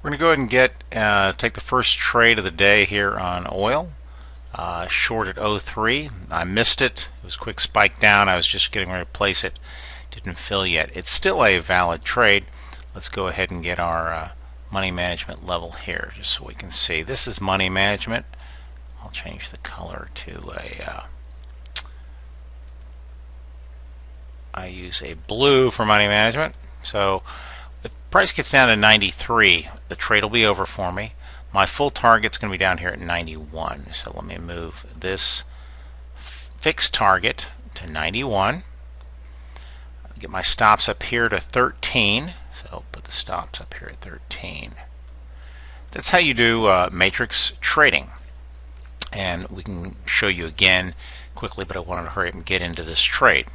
We're going to go ahead and take the first trade of the day here on oil. Short at 03. I missed it. It was a quick spike down. I was just getting ready to place it. Didn't fill yet. It's still a valid trade. Let's go ahead and get our money management level here just so we can see. This is money management. I'll change the color to I use a blue for money management. So if price gets down to 93, the trade will be over for me. My full target's going to be down here at 91. So let me move this fixed target to 91. Get my stops up here to 13. So I'll put the stops up here at 13. That's how you do matrix trading. And we can show you again quickly, but I wanted to hurry up and get into this trade.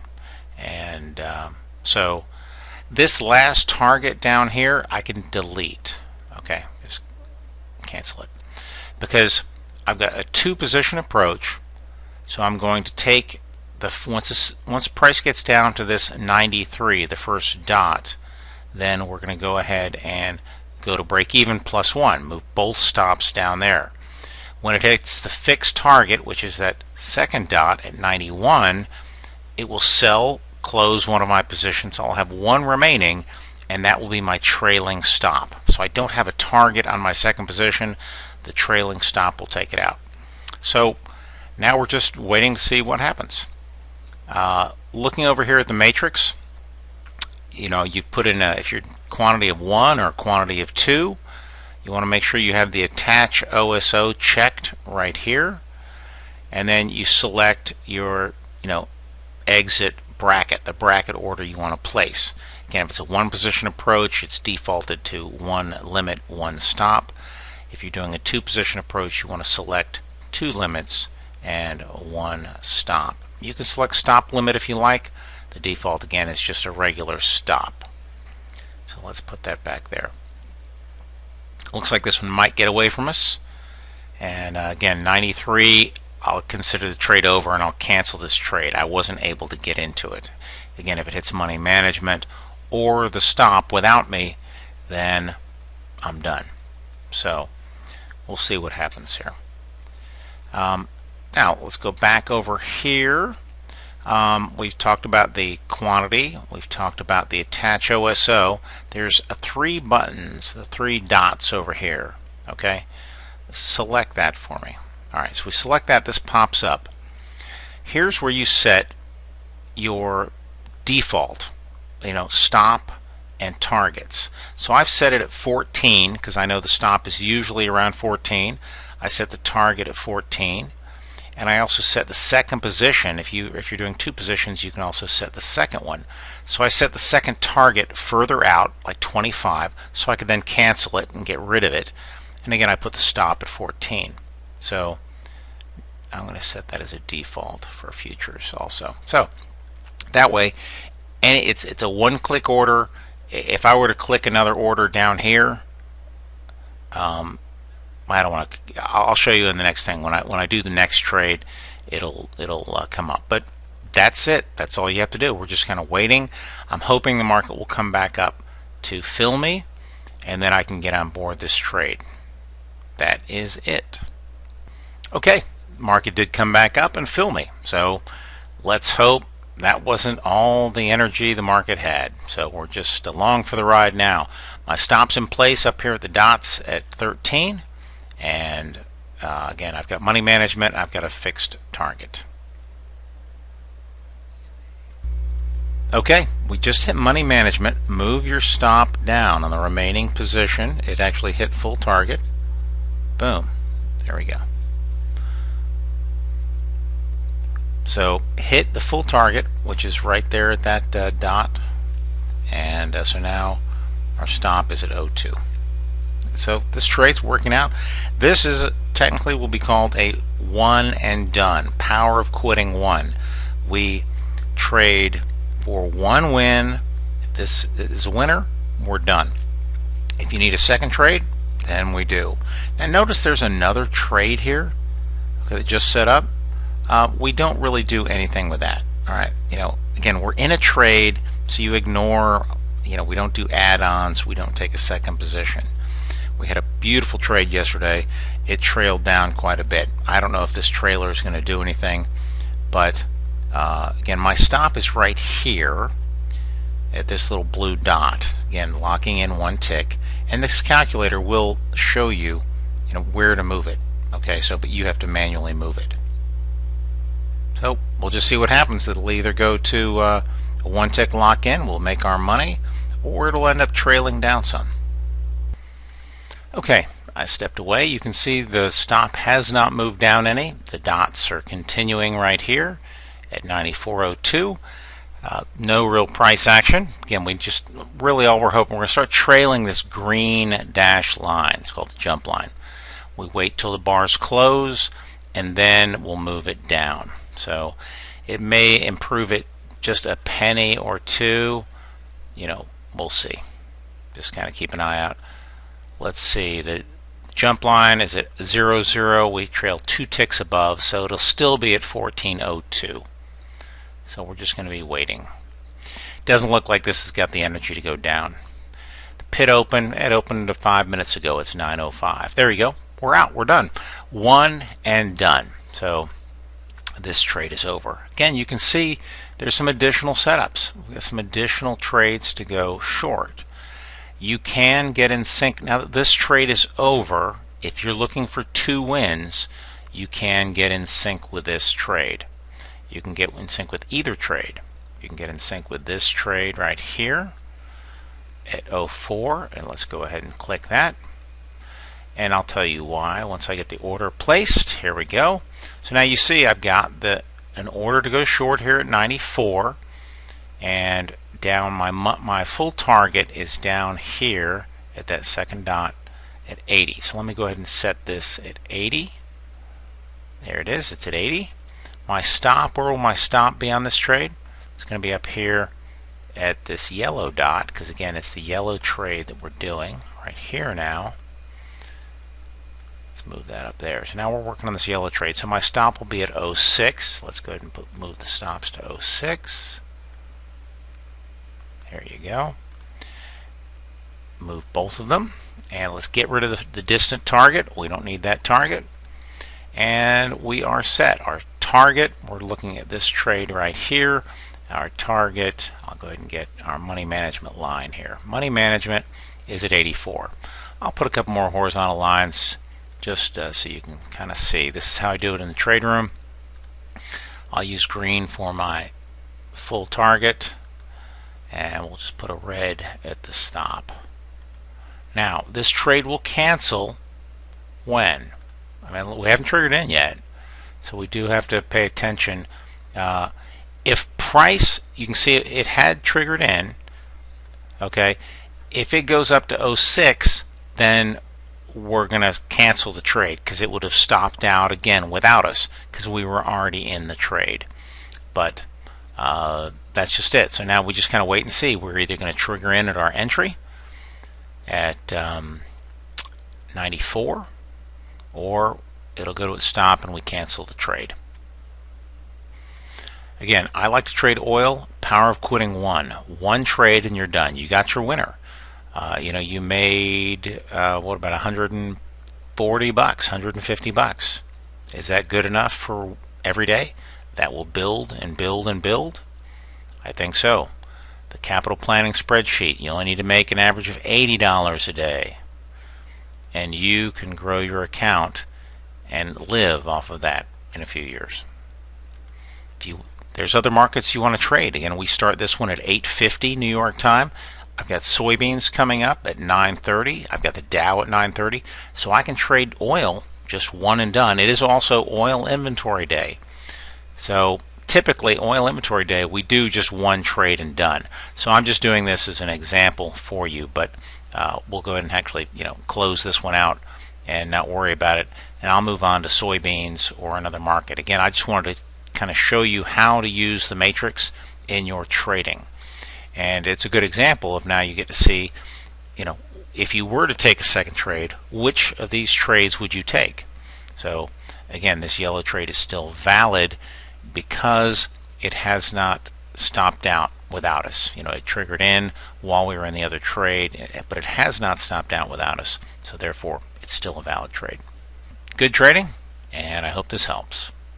And so this last target down here I can delete. Okay, just cancel it because I've got a two position approach. So I'm going to take the once price gets down to this 93, the first dot, then we're going to go ahead and go to break even plus 1, move both stops down there. When it hits the fixed target, which is that second dot at 91, it will sell, close one of my positions. I'll have one remaining, and that will be my trailing stop. So I don't have a target on my second position. The trailing stop will take it out. So now we're just waiting to see what happens. Looking over here at the matrix, you put in if you're quantity of 1 or quantity of 2, you want to make sure you have the attach OSO checked right here, and then you select your exit bracket, the bracket order you want to place. Again, if it's a one position approach, it's defaulted to 1 limit, 1 stop. If you're doing a two position approach, you want to select 2 limits and 1 stop. You can select stop limit if you like. The default again is just a regular stop. So let's put that back there. Looks like this one might get away from us. And again, 93, I'll consider the trade over and I'll cancel this trade. I wasn't able to get into it. Again, if it hits money management or the stop without me, then I'm done. So we'll see what happens here. Now let's go back over here. We've talked about the quantity. We've talked about the attach OSO. There's 3 buttons, the 3 dots over here. Okay, select that for me. Alright, so we select that, this pops up. Here's where you set your default, stop and targets. So I've set it at 14 because I know the stop is usually around 14. I set the target at 14. And I also set the second position. If you're doing 2 positions, you can also set the second one. So I set the second target further out, like 25, so I could then cancel it and get rid of it. And again, I put the stop at 14. So I'm going to set that as a default for futures also. So that way, and it's a one-click order. If I were to click another order down here, I don't want to. I'll show you in the next thing. When I do the next trade, it'll come up. But that's it. That's all you have to do. We're just kind of waiting. I'm hoping the market will come back up to fill me, and then I can get on board this trade. That is it. Okay, market did come back up and fill me. So let's hope that wasn't all the energy the market had. So we're just along for the ride now. My stop's in place up here at the dots at 13. And again, I've got money management, I've got a fixed target. Okay, we just hit money management. Move your stop down on the remaining position. It actually hit full target. Boom. There we go. So hit the full target, which is right there at that dot. And so now our stop is at 02. So this trade's working out. This is technically will be called a one and done. Power of quitting 1. We trade for 1 win. If this is a winner, we're done. If you need a second trade, then we do. Now notice there's another trade here, okay, that just set up. We don't really do anything with that. All right, again, we're in a trade, so you ignore. We don't do add-ons. We don't take a second position. We had a beautiful trade yesterday. It trailed down quite a bit. I don't know if this trailer is going to do anything, but again, my stop is right here at this little blue dot. Again, locking in one tick, and this calculator will show you, where to move it. Okay, so but you have to manually move it. So we'll just see what happens. It'll either go to a one tick lock in, we'll make our money, or it'll end up trailing down some. Okay, I stepped away. You can see the stop has not moved down any. The dots are continuing right here at 94.02. No real price action. Again, we just really all we're hoping, we're going to start trailing this green dash line. It's called the jump line. We wait till the bars close, and then we'll move it down. So it may improve it just a penny or two. We'll see. Just kind of keep an eye out. Let's see, the jump line is at 00. We trail 2 ticks above, so it'll still be at 14.02. So we're just going to be waiting. Doesn't look like this has got the energy to go down. The pit open, it opened 5 minutes ago. It's 9:05. There you go. We're out. We're done. One and done. So this trade is over. Again, you can see there's some additional setups. We've got some additional trades to go short. You can get in sync. Now that this trade is over, if you're looking for 2 wins, you can get in sync with this trade. You can get in sync with either trade. You can get in sync with this trade right here at 04, and let's go ahead and click that. And I'll tell you why once I get the order placed. Here we go. So now you see I've got an order to go short here at 94, and down my full target is down here at that second dot at 80. So let me go ahead and set this at 80. There it is. It's at 80. My stop, where will my stop be on this trade? It's going to be up here at this yellow dot, because again, it's the yellow trade that we're doing right here now. Let's move that up there. So now we're working on this yellow trade. So my stop will be at 06. Let's go ahead and move the stops to 06. There you go. Move both of them, and let's get rid of the distant target. We don't need that target, and we are set. Our target, we're looking at this trade right here. Our target, I'll go ahead and get our money management line here. Money management is at 84. I'll put a couple more horizontal lines just so you can kind of see. This is how I do it in the trade room. I'll use green for my full target, and we'll just put a red at the stop. Now this trade will cancel when? We haven't triggered in yet, so we do have to pay attention. If price, you can see it had triggered in. Okay, if it goes up to 06, then we're going to cancel the trade because it would have stopped out again without us because we were already in the trade. But that's just it. So now we just kind of wait and see. We're either going to trigger in at our entry at 94, or it'll go to its stop and we cancel the trade. Again, I like to trade oil. Power of quitting one trade and you're done. You got your winner. You made what, about 140 bucks, 150 bucks. Is that good enough for every day? That will build and build and build? I think so. The capital planning spreadsheet, you only need to make an average of $80 a day, and you can grow your account and live off of that in a few years. There's other markets you want to trade. Again, we start this one at 8:50 New York time. I've got soybeans coming up at 9:30. I've got the Dow at 9:30. So I can trade oil just one and done. It is also oil inventory day. So typically oil inventory day, we do just one trade and done. So I'm just doing this as an example for you, but we'll go ahead and actually close this one out and not worry about it. And I'll move on to soybeans or another market. Again, I just wanted to kind of show you how to use the matrix in your trading. And it's a good example of now you get to see, if you were to take a second trade, which of these trades would you take? So again, this yellow trade is still valid because it has not stopped out without us. It triggered in while we were in the other trade, but it has not stopped out without us. So therefore, it's still a valid trade. Good trading, and I hope this helps.